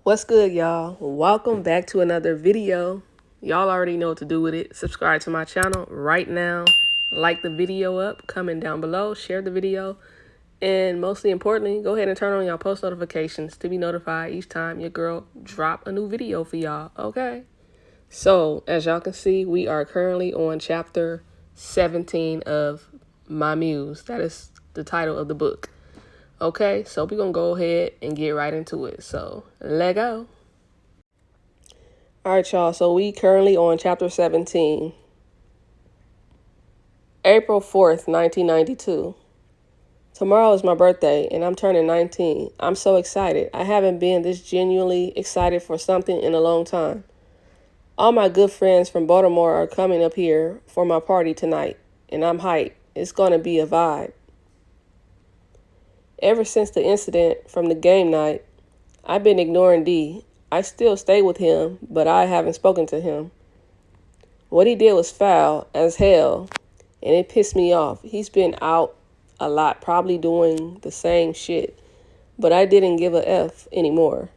What's good, y'all? Welcome back to another video. Y'all already know what to do with it. Subscribe to my channel right now. Like the video up, comment down below, share the video, and mostly importantly, go ahead and turn on y'all post notifications to be notified each time your girl drop a new video for y'all, okay? So, as y'all can see, we are currently on chapter 17 of My Muse. That is the title of the book. Okay, so we're going to go ahead and get right into it. So, let go. All right, y'all. So we currently on chapter 17. April 4th, 1992. Tomorrow is my birthday, and I'm turning 19. I'm so excited. I haven't been this genuinely excited for something in a long time. All my good friends from Baltimore are coming up here for my party tonight, and I'm hyped. It's going to be a vibe. Ever since the incident from the game night, I've been ignoring D. I still stay with him, but I haven't spoken to him. What he did was foul as hell, and it pissed me off. He's been out a lot, probably doing the same shit, but I didn't give a F anymore.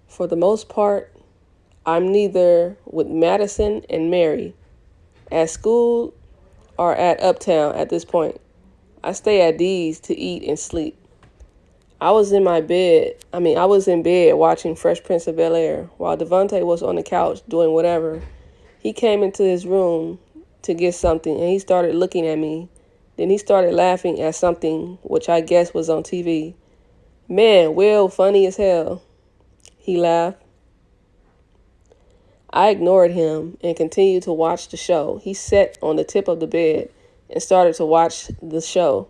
For the most part, I'm neither with Madison and Mary, at school or at Uptown at this point. I stay at D's to eat and sleep. I was in bed watching Fresh Prince of Bel-Air while Devontae was on the couch doing whatever. He came into his room to get something, and he started looking at me. Then he started laughing at something, which I guess was on TV. Man, Will, funny as hell. He laughed. I ignored him and continued to watch the show. He sat on the tip of the bed and started to watch the show.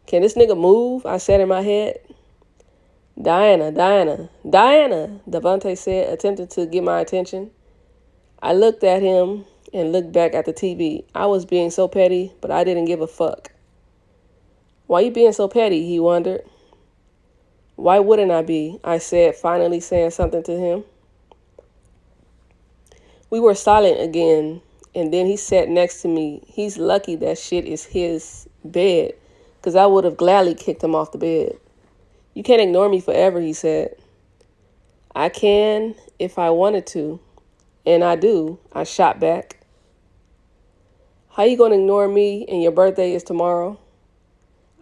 Can this nigga move? I said in my head. Diana, Devontae said, attempting to get my attention. I looked at him and looked back at the TV. I was being so petty, but I didn't give a fuck. Why you being so petty? He wondered. Why wouldn't I be? I said, finally saying something to him. We were silent again, and then he sat next to me. He's lucky that shit is his bed, because I would have gladly kicked him off the bed. You can't ignore me forever, he said. I can if I wanted to, and I do, I shot back. How you gonna ignore me and your birthday is tomorrow?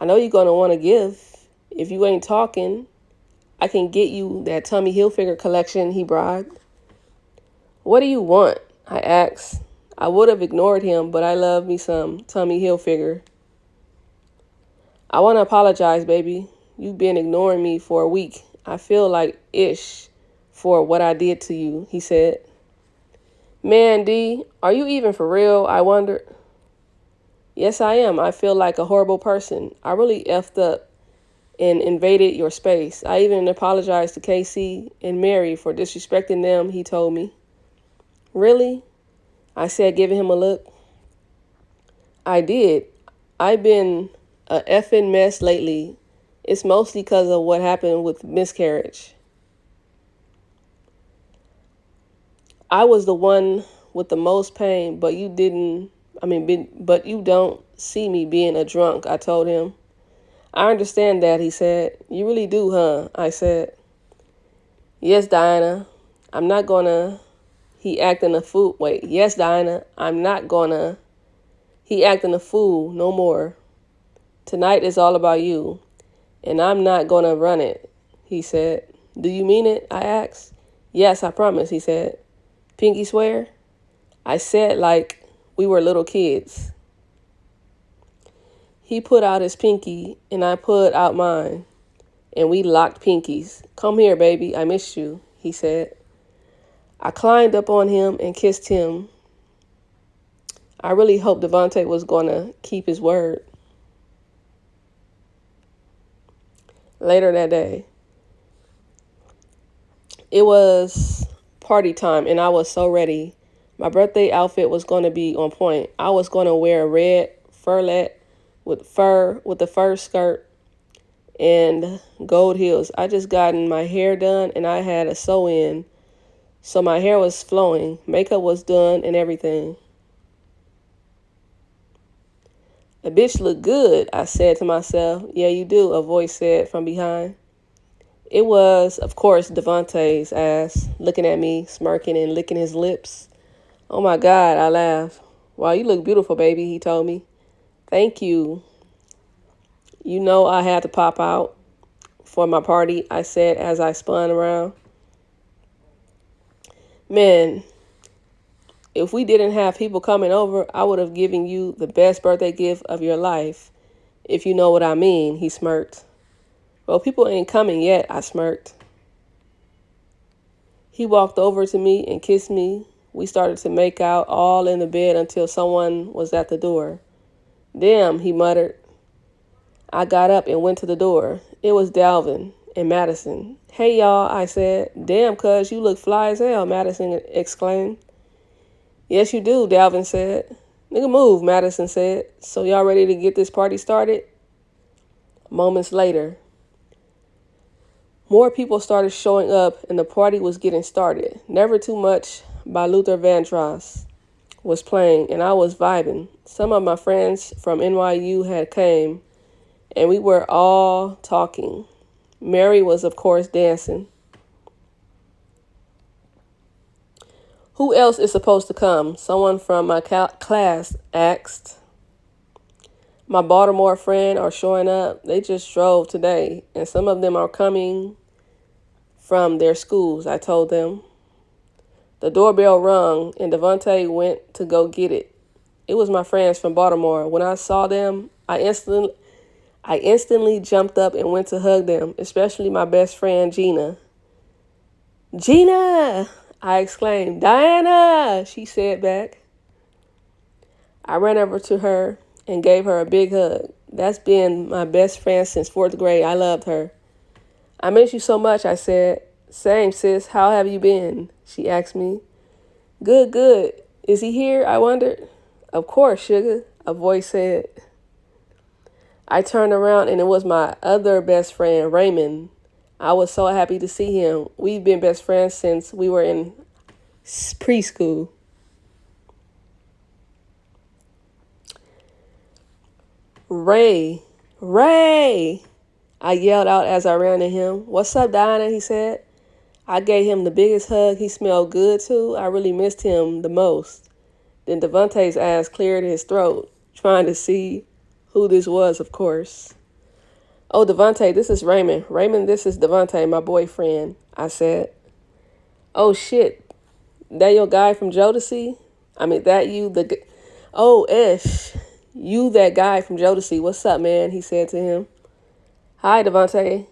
I know you're gonna want to give. If you ain't talking, I can get you that Tommy Hilfiger collection he bribed. What do you want? I asked. I would have ignored him, but I love me some Tommy Hilfiger. I want to apologize, baby. You've been ignoring me for a week. I feel like ish for what I did to you, he said. Man, D, are you even for real? I wondered. Yes, I am. I feel like a horrible person. I really effed up and invaded your space. I even apologized to Casey and Mary for disrespecting them, he told me. Really? I said, giving him a look. I did. I've been a effing mess lately. It's mostly because of what happened with miscarriage. I was the one with the most pain, but you don't see me being a drunk, I told him. I understand that, he said. You really do, huh? I said. Yes, Diana. I'm not gonna. He acting a fool. Wait, yes, Diana. I'm not gonna. He acting a fool no more. Tonight is all about you, and I'm not gonna run it, he said. Do you mean it? I asked. Yes, I promise, he said. Pinky swear? I said like we were little kids. He put out his pinky, and I put out mine, and we locked pinkies. Come here, baby. I miss you, he said. I climbed up on him and kissed him. I really hoped Devontae was going to keep his word. Later that day, it was party time, and I was so ready. My birthday outfit was going to be on point. I was going to wear a red furlet with the fur skirt and gold heels. I just gotten my hair done, and I had a sew-in, so my hair was flowing. Makeup was done and everything. A bitch look good, I said to myself. Yeah, you do, a voice said from behind. It was, of course, Devontae's ass, looking at me, smirking and licking his lips. Oh my God, I laughed. Wow, you look beautiful, baby, he told me. Thank you. You know I had to pop out for my party, I said as I spun around. Man, if we didn't have people coming over, I would have given you the best birthday gift of your life. If you know what I mean, he smirked. Well, people ain't coming yet, I smirked. He walked over to me and kissed me. We started to make out all in the bed until someone was at the door. Damn, he muttered. I got up and went to the door. It was Dalvin and Madison. Hey, y'all, I said. Damn, cuz, you look fly as hell, Madison exclaimed. Yes, you do, Dalvin said. Nigga, move, Madison said. So y'all ready to get this party started? Moments later, more people started showing up and the party was getting started. Never Too Much by Luther Vandross was playing and I was vibing. Some of my friends from NYU had came and we were all talking. Mary was, of course, dancing. Who else is supposed to come? Someone from my class asked. My Baltimore friend are showing up. They just drove today, and some of them are coming from their schools, I told them. The doorbell rung, and Devontae went to go get it. It was my friends from Baltimore. When I saw them, I instantly jumped up and went to hug them, especially my best friend, Gina. Gina! I exclaimed. Diana! She said back. I ran over to her and gave her a big hug. That's been my best friend since 4th grade. I loved her. I miss you so much, I said. Same, sis. How have you been? She asked me. Good, good. Is he here? I wondered. Of course, sugar, a voice said. I turned around and it was my other best friend, Raymond. I was so happy to see him. We've been best friends since we were in preschool. Ray! I yelled out as I ran to him. What's up, Diana? He said. I gave him the biggest hug. He smelled good, too. I really missed him the most. Then Devontae's ass cleared his throat, trying to see who this was, of course. Oh, Devontae, this is Raymond. Raymond, this is Devontae, my boyfriend, I said. Oh, shit. That your guy from Jodeci? That you, Oh, Ish. You that guy from Jodeci. What's up, man? He said to him. Hi, Devontae.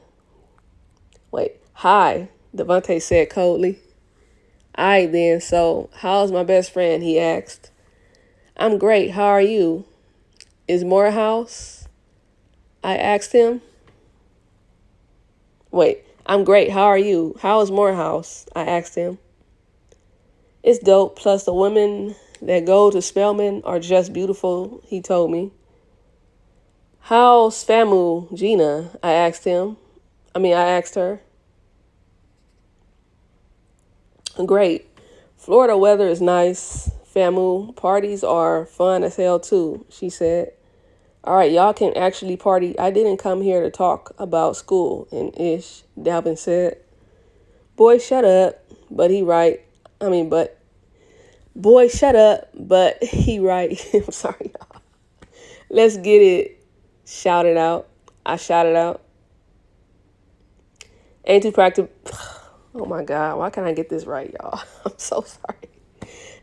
Hi, Devontae said coldly. All right, then. So, how's my best friend? He asked. I'm great. How are you? Is Morehouse? I asked him. I'm great. How are you? How is Morehouse? I asked him. It's dope. Plus, the women that go to Spelman are just beautiful, he told me. How's FAMU, Gina? I asked her. Great. Florida weather is nice. FAMU parties are fun as hell too, she said. All right, y'all can actually party. I didn't come here to talk about school and ish, Dalvin said. Boy, shut up. But he right. Boy, shut up. But he right. I'm sorry, y'all. Let's get it. Shouted out. I shouted out. Ain't too proud to... Oh my God, why can't I get this right, y'all? I'm so sorry.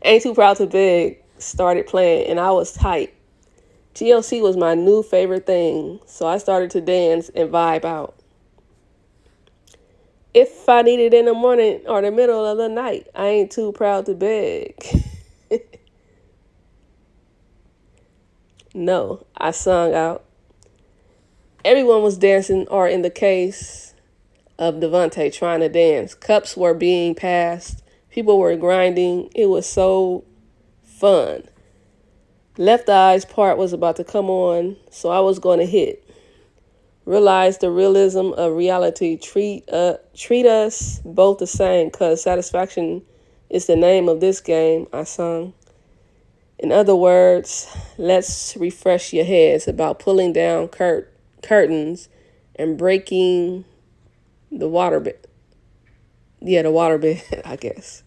Ain't Too Proud to Beg started playing and I was tight. GLC was my new favorite thing, so I started to dance and vibe out. If I need it in the morning or the middle of the night, I ain't too proud to beg. No, I sung out. Everyone was dancing, or in the case of Devontae, trying to dance. Cups were being passed. People were grinding. It was so fun. Left Eye's part was about to come on, so I was going to hit. Realize the realism of reality. Treat us both the same, cause satisfaction is the name of this game, I sung. In other words, let's refresh your heads about pulling down curtains and breaking The waterbed. Yeah, the waterbed, I guess.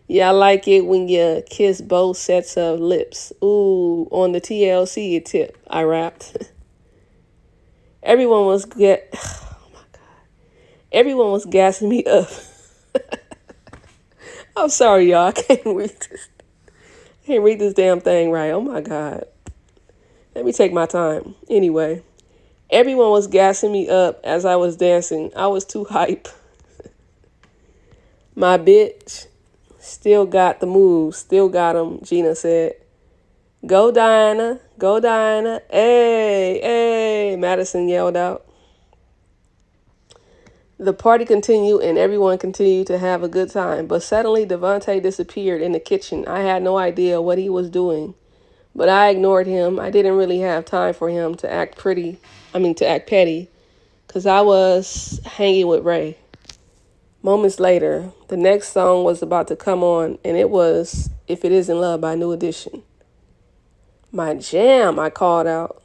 Yeah, I like it when you kiss both sets of lips. Ooh, on the TLC tip, I rapped. Everyone was get. Oh my god. Everyone was gassing me up. I'm sorry, y'all. I can't read this. I can't read this damn thing right. Oh my god. Let me take my time. Anyway, everyone was gassing me up as I was dancing. I was too hype. My bitch still got the moves. Still got them, Gina said. Go Diana. Go Diana. Hey, hey, Madison yelled out. The party continued and everyone continued to have a good time. But suddenly Devontae disappeared in the kitchen. I had no idea what he was doing. But I ignored him. I didn't really have time for him to act to act petty. Because I was hanging with Ray. Moments later, the next song was about to come on, and it was If It Isn't Love by New Edition. My jam, I called out.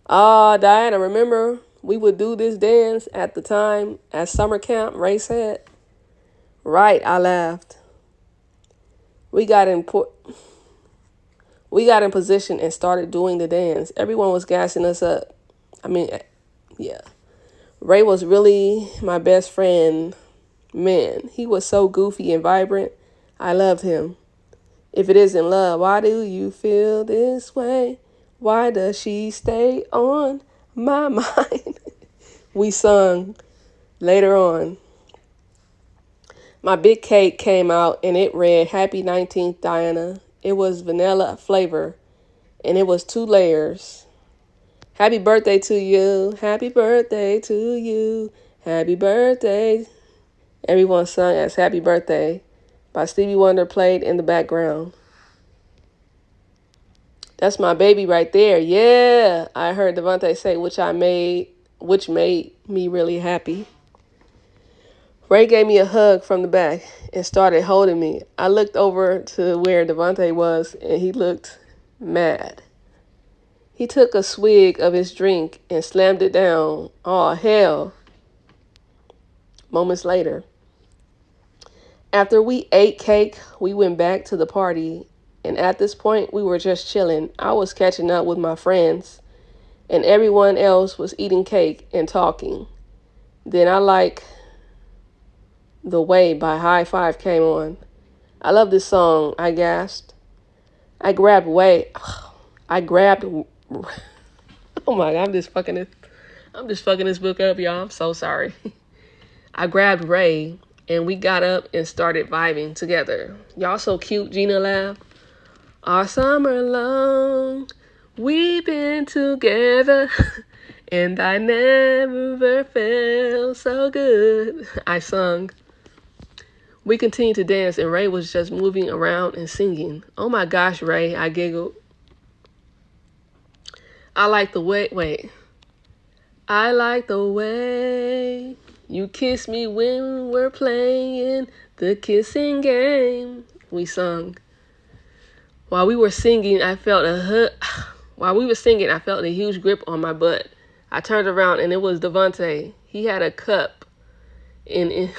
Diana, remember we would do this dance at the time at summer camp, Ray said. Right, I laughed. We got in position and started doing the dance. Everyone was gassing us up. Yeah. Ray was really my best friend. Man, he was so goofy and vibrant. I loved him. If it isn't love, why do you feel this way? Why does she stay on my mind? We sung later on. My big cake came out and it read, Happy 19th, Diana. It was vanilla flavor and it was 2 layers. Happy birthday to you. Happy birthday to you. Happy birthday. Everyone sung as Happy Birthday by Stevie Wonder played in the background. That's my baby right there. Yeah, I heard Devontae say, which made me really happy. Ray gave me a hug from the back and started holding me. I looked over to where Devontae was and he looked mad. He took a swig of his drink and slammed it down. Oh, hell. Moments later. After we ate cake, we went back to the party, and at this point, we were just chilling. I was catching up with my friends, and everyone else was eating cake and talking. Then I Like the Way by High Five came on. I love this song, I gasped. I grabbed oh my God, I'm just fucking this book up, y'all. I'm so sorry. I grabbed Ray and we got up and started vibing together. Y'all so cute, Gina laughed. All summer long, we've been together, and I never felt so good, I sung. We continued to dance, and Ray was just moving around and singing. Oh my gosh, Ray, I giggled. I like the way you kiss me when we're playing the kissing game, we sung. While we were singing, I felt a huge grip on my butt. I turned around and it was Devontae. He had a cup in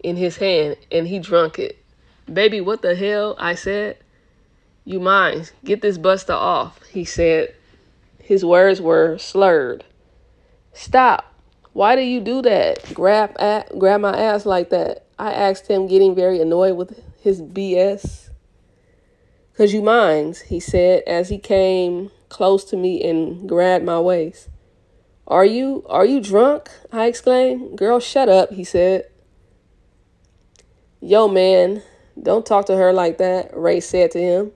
his hand and he drunk it. Baby, what the hell? I said. You mind? Get this buster off, he said. His words were slurred. Stop. Why do you do that? Grab my ass like that. I asked him, getting very annoyed with his BS. 'Cause you minds, he said as he came close to me and grabbed my waist. Are you drunk? I exclaimed. Girl, shut up, he said. Yo, man, don't talk to her like that, Ray said to him.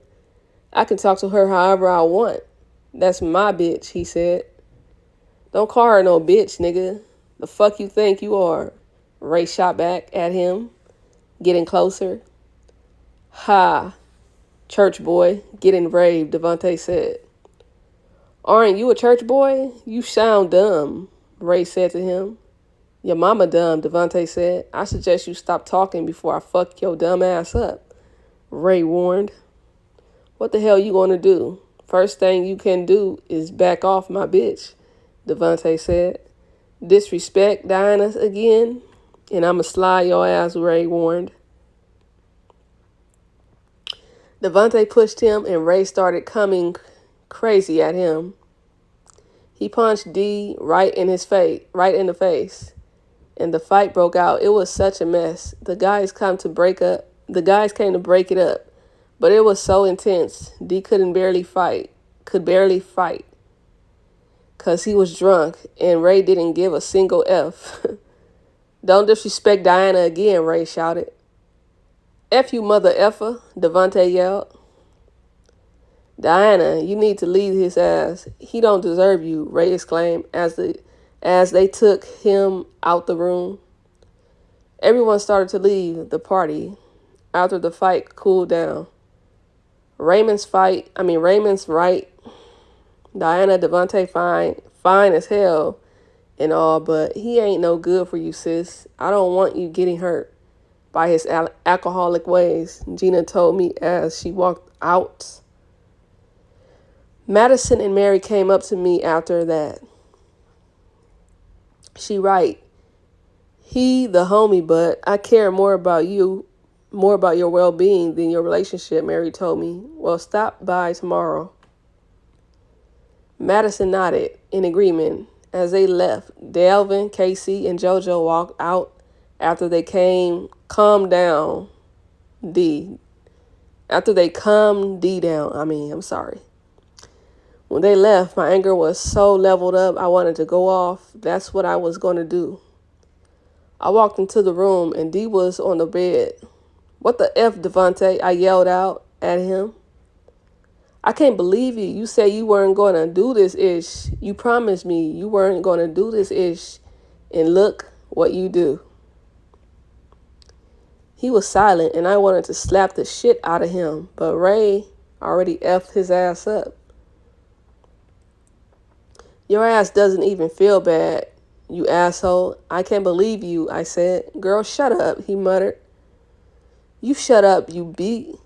I can talk to her however I want. That's my bitch, he said. Don't call her no bitch, nigga. The fuck you think you are? Ray shot back at him, getting closer. Ha, church boy, getting brave, Devontae said. Aren't you a church boy? You sound dumb, Ray said to him. Your mama dumb, Devontae said. I suggest you stop talking before I fuck your dumb ass up, Ray warned. What the hell you gonna do? First thing you can do is back off my bitch, Devontae said. Disrespect Diana again, and I'ma slide your ass, Ray warned. Devontae pushed him, and Ray started coming crazy at him. He punched D right in the face, and the fight broke out. It was such a mess. The guys came to break it up, but it was so intense. D could barely fight, cause he was drunk, and Ray didn't give a single F. Don't disrespect Diana again, Ray shouted. F you, mother effer, Devontae yelled. Diana, you need to leave his ass. He don't deserve you, Ray exclaimed as they took him out the room. Everyone started to leave the party after the fight cooled down. Raymond's right. Diana, Devontae fine as hell and all, but he ain't no good for you, sis. I don't want you getting hurt by his alcoholic ways, Gina told me as she walked out. Madison and Mary came up to me after that. She right. He the homie, but I care more about your well-being than your relationship, Mary told me. Well, stop by tomorrow. Madison nodded in agreement. As they left, Delvin, Casey, and JoJo walked out after they calmed D down. I'm sorry. When they left, my anger was so leveled up, I wanted to go off. That's what I was going to do. I walked into the room, and D was on the bed. What the F, Devontae? I yelled out at him. I can't believe you. You said you weren't going to do this ish. You promised me you weren't going to do this ish. And look what you do. He was silent, and I wanted to slap the shit out of him. But Ray already F'd his ass up. Your ass doesn't even feel bad, you asshole. I can't believe you, I said. Girl, shut up, he muttered. You shut up, you beat.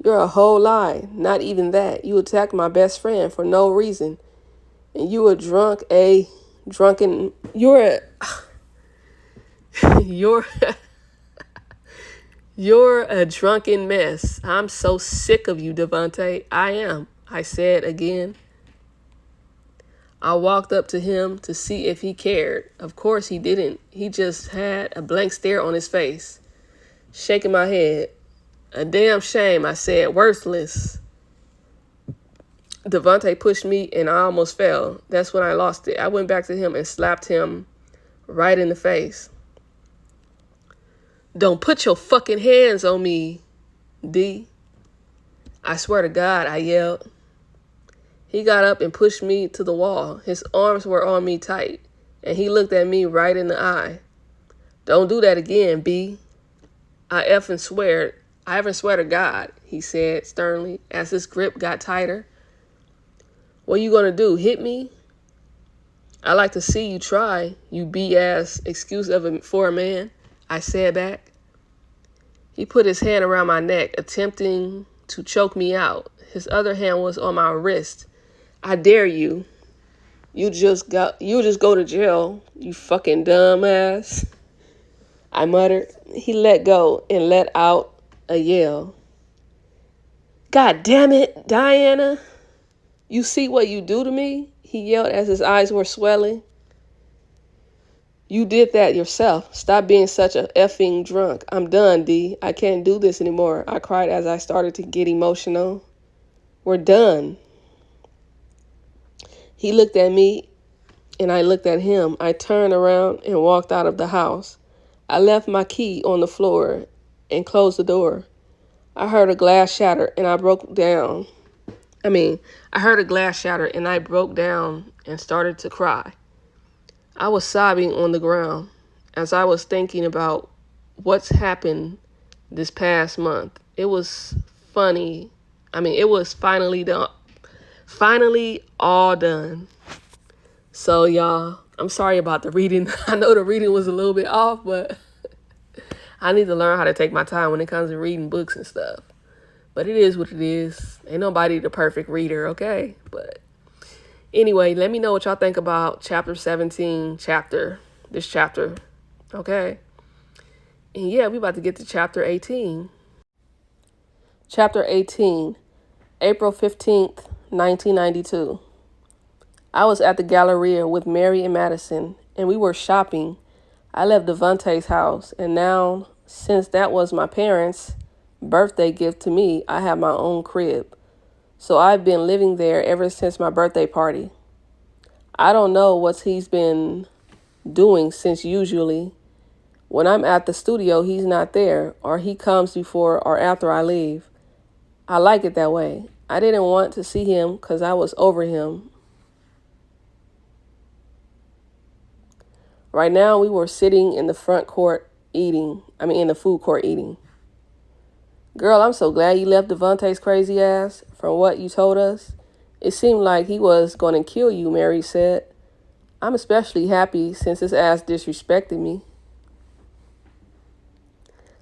You're a whole lie. Not even that. You attacked my best friend for no reason. And you were you're a drunken mess. I'm so sick of you, Devontae. I am, I said again. I walked up to him to see if he cared. Of course he didn't. He just had a blank stare on his face. Shaking my head. A damn shame, I said. Worthless. Devontae pushed me and I almost fell. That's when I lost it. I went back to him and slapped him right in the face. Don't put your fucking hands on me, D. I swear to God, I yelled. He got up and pushed me to the wall. His arms were on me tight, and he looked at me right in the eye. Don't do that again, B. I haven't swear to God, he said sternly as his grip got tighter. What you gonna do, hit me? I like to see you try, you B-ass excuse for a man, I said back. He put his hand around my neck, attempting to choke me out. His other hand was on my wrist. I dare you. You just go to jail, you fucking dumbass. I muttered. He let go and let out a yell. God damn it, Diana. You see what you do to me? He yelled as his eyes were swelling. You did that yourself. Stop being such a effing drunk. I'm done, D. I can't do this anymore. I cried as I started to get emotional. We're done. He looked at me and I looked at him. I turned around and walked out of the house. I left my key on the floor and closed the door. I heard a glass shatter and I broke down. I heard a glass shatter and I broke down and started to cry. I was sobbing on the ground as I was thinking about what's happened this past month. It was funny. It was finally done. Finally all done. So y'all, I'm sorry about the reading. I know the reading was a little bit off, but I need to learn how to take my time when it comes to reading books and stuff. But it is what it is. Ain't nobody the perfect reader, okay? But Anyway, let me know what y'all think about chapter 17, this chapter. Okay. And yeah, we about to get to chapter 18. Chapter 18, April 15th, 1992. I was at the Galleria with Mary and Madison, and we were shopping. I left Devontae's house, and now, since that was my parents' birthday gift to me, I have my own crib. So I've been living there ever since my birthday party. I don't know what he's been doing since usually. When I'm at the studio, he's not there, or he comes before or after I leave. I like it that way. I didn't want to see him because I was over him. Right now, we were sitting in the food court eating. Girl, I'm so glad you left Devontae's crazy ass. From what you told us, it seemed like he was going to kill you, Mary said. I'm especially happy since his ass disrespected me.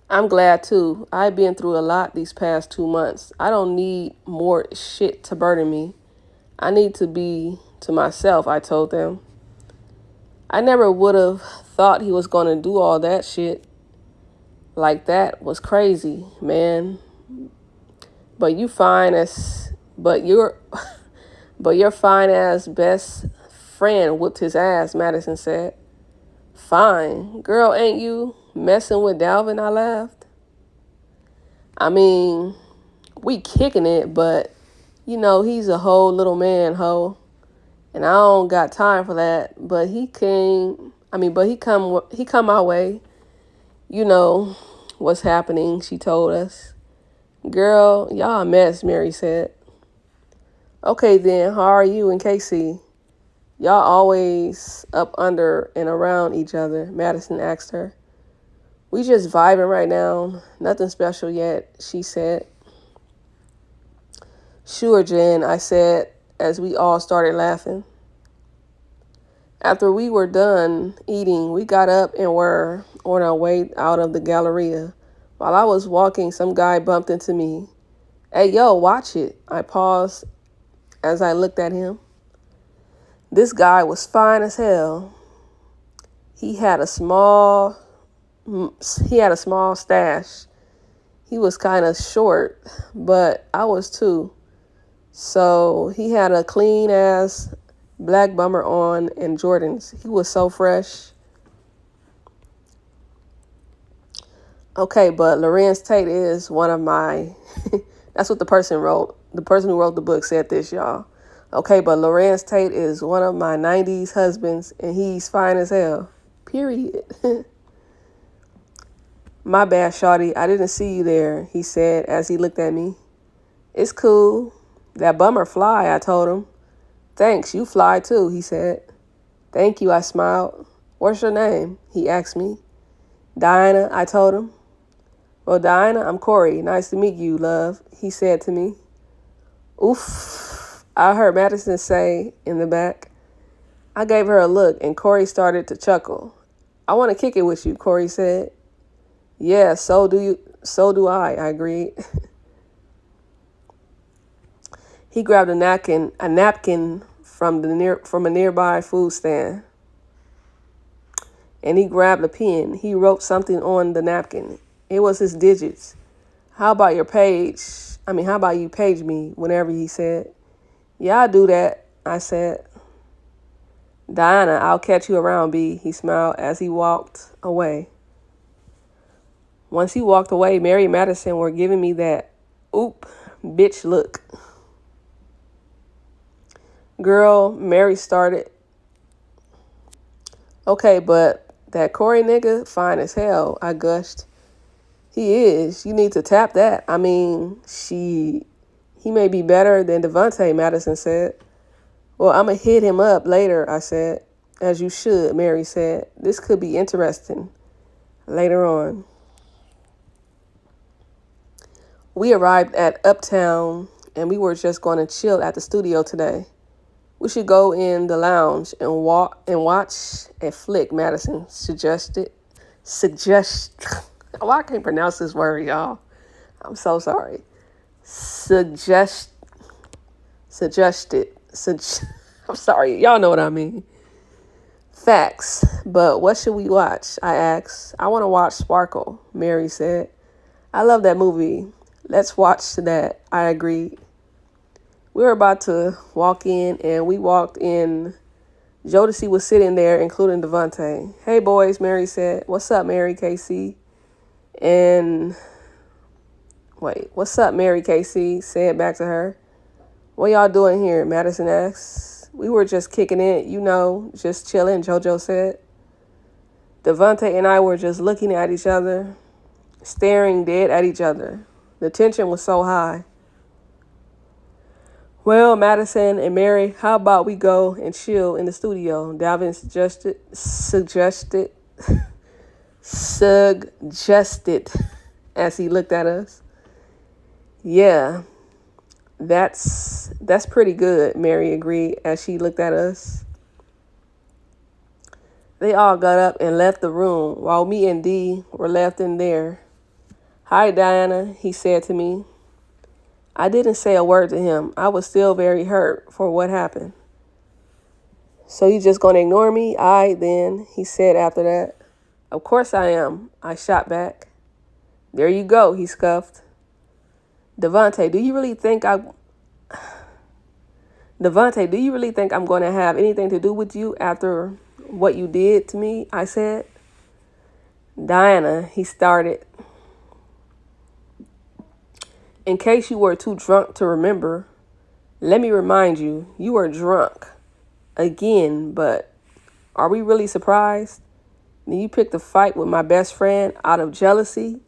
I'm glad too. I've been through a lot these past 2 months. I don't need more shit to burden me. I need to be to myself, I told them. I never would have thought he was going to do all that shit. Like that was crazy, man. But you fine as but your but your fine ass best friend whooped his ass, Madison said. Fine. Girl, ain't you messing with Dalvin? I laughed. I mean, we kicking it, but he's a whole little man, ho. And I don't got time for that. But he come my way. You know what's happening, she told us. Girl, y'all a mess, Mary said. Okay then, how are you and Casey? Y'all always up under and around each other, Madison asked her. We just vibing right now. Nothing special yet, she said. Sure, Jen, I said as we all started laughing. After we were done eating, we got up and were on our way out of the Galleria. While I was walking, some guy bumped into me. Hey, yo, watch it. I paused as I looked at him. This guy was fine as hell. He had a small stash. He was kind of short, but I was too. So he had a clean ass black bummer on and Jordans. He was so fresh. Okay, but Lorenz Tate is one of my, that's what the person wrote. The person who wrote the book said this, y'all. Okay, but Lorenz Tate is one of my 90s husbands, and he's fine as hell. Period. My bad, shawty. I didn't see you there, he said as he looked at me. It's cool. That bummer fly, I told him. Thanks, you fly too, he said. Thank you, I smiled. What's your name? He asked me. Diana, I told him. Well, Diana, I'm Corey. Nice to meet you, love, he said to me. Oof, I heard Madison say in the back. I gave her a look, and Corey started to chuckle. I want to kick it with you, Corey said. Yeah, so do I agreed. He grabbed a napkin from a nearby food stand. And he grabbed a pen. He wrote something on the napkin. It was his digits. How about you page me whenever, he said. Yeah, I'll do that, I said. Diana, I'll catch you around, B, he smiled as he walked away. Once he walked away, Mary and Madison were giving me that oop, bitch look. Girl, Mary started. Okay, but that Corey nigga, fine as hell, I gushed. He is. You need to tap that. I mean, he may be better than Devontae, Madison said. Well, I'm going to hit him up later, I said. As you should, Mary said. This could be interesting later on. We arrived at Uptown, and we were just going to chill at the studio today. We should go in the lounge and watch a flick, Madison suggested. Why I can't pronounce this word, y'all. I'm so sorry. Suggested. I'm sorry. Y'all know what I mean. Facts. But what should we watch? I asked. I want to watch Sparkle, Mary said. I love that movie. Let's watch that. I agreed. We were about to walk in, and we walked in. Jodeci was sitting there, including Devontae. Hey, boys, Mary said. What's up, Mary, KC? And, wait, what's up, Mary, KC? Said back to her. What y'all doing here? Madison asked. We were just kicking it, just chilling, JoJo said. Devontae and I were just looking at each other, staring dead at each other. The tension was so high. Well, Madison and Mary, how about we go and chill in the studio? Dalvin suggested as he looked at us. Yeah, that's pretty good, Mary agreed as she looked at us. They all got up and left the room while me and Dee were left in there. Hi, Diana, he said to me. I didn't say a word to him. I was still very hurt for what happened. So you just gonna ignore me? Then, he said after that. Of course I am, I shot back. There you go, he scuffed. Devontae, do you really think I'm going to have anything to do with you after what you did to me? I said. Diana, he started. In case you were too drunk to remember, let me remind you, you were drunk again, but are we really surprised? Then you picked a fight with my best friend out of jealousy,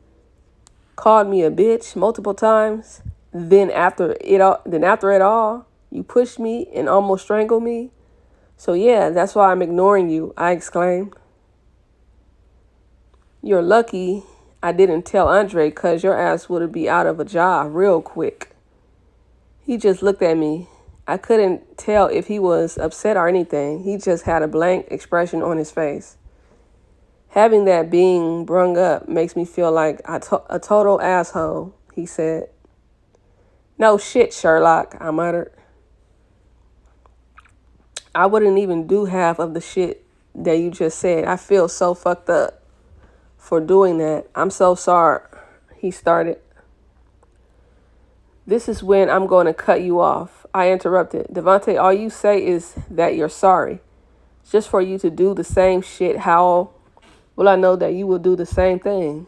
called me a bitch multiple times. Then after it all, you pushed me and almost strangled me. So yeah, that's why I'm ignoring you, I exclaimed. You're lucky I didn't tell Andre, because your ass would be out of a job real quick. He just looked at me. I couldn't tell if he was upset or anything. He just had a blank expression on his face. Having that being brung up makes me feel like a total asshole, he said. No shit, Sherlock, I muttered. I wouldn't even do half of the shit that you just said. I feel so fucked up for doing that. I'm so sorry, he started. This is when I'm going to cut you off, I interrupted. Devontae, all you say is that you're sorry. Just for you to do the same shit, how will I know that you will do the same thing?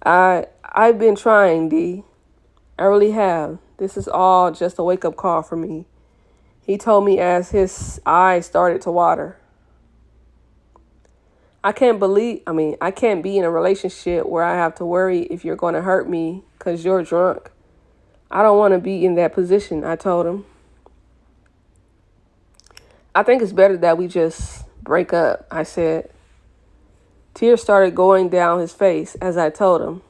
I've been trying, D. I really have. This is all just a wake-up call for me, he told me as his eyes started to water. I can't be in a relationship where I have to worry if you're going to hurt me because you're drunk. I don't want to be in that position, I told him. I think it's better that we just break up, I said. Tears started going down his face as I told him.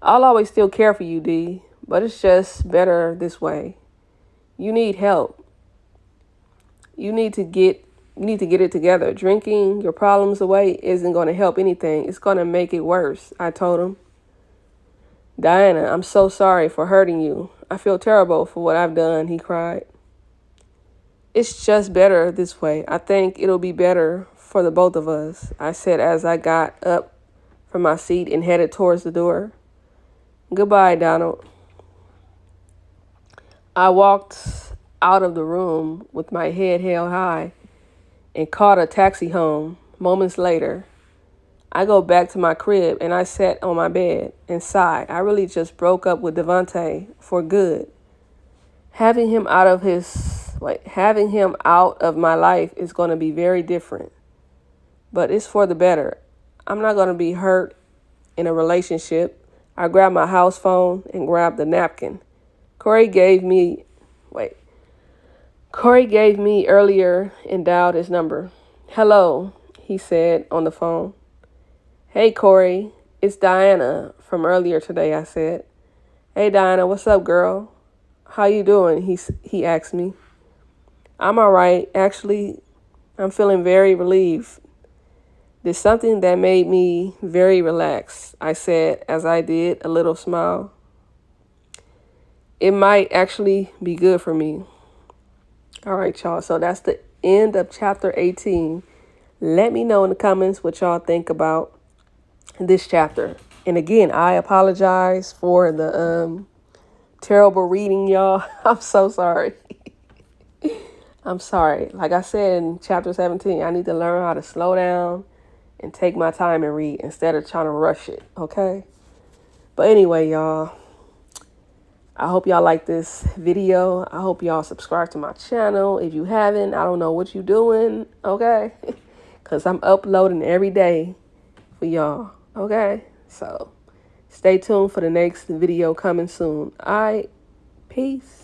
I'll always still care for you, D, but it's just better this way. You need help. You need to get it together. Drinking your problems away isn't going to help anything. It's going to make it worse, I told him. Diana, I'm so sorry for hurting you. I feel terrible for what I've done, he cried. It's just better this way. I think it'll be better for the both of us, I said as I got up from my seat and headed towards the door. Goodbye, Donald. I walked out of the room with my head held high and caught a taxi home. Moments later, I go back to my crib and I sat on my bed and sighed. I really just broke up with Devontae for good. Having him out of my life is going to be very different, but it's for the better. I'm not going to be hurt in a relationship. I grabbed my house phone and grabbed the napkin. Corey gave me earlier and dialed his number. Hello, he said on the phone. Hey, Corey, it's Diana from earlier today, I said. Hey, Diana, what's up, girl? How you doing? He asked me. I'm all right. Actually, I'm feeling very relieved. There's something that made me very relaxed, I said as I did a little smile. It might actually be good for me. All right, y'all. So that's the end of chapter 18. Let me know in the comments what y'all think about this chapter. And again, I apologize for the terrible reading, y'all. I'm so sorry. I'm sorry. Like I said in chapter 17, I need to learn how to slow down and take my time and read instead of trying to rush it, okay? But anyway, y'all, I hope y'all like this video. I hope y'all subscribe to my channel. If you haven't, I don't know what you doing, okay? Because I'm uploading every day for y'all, okay? So stay tuned for the next video coming soon. All right, peace.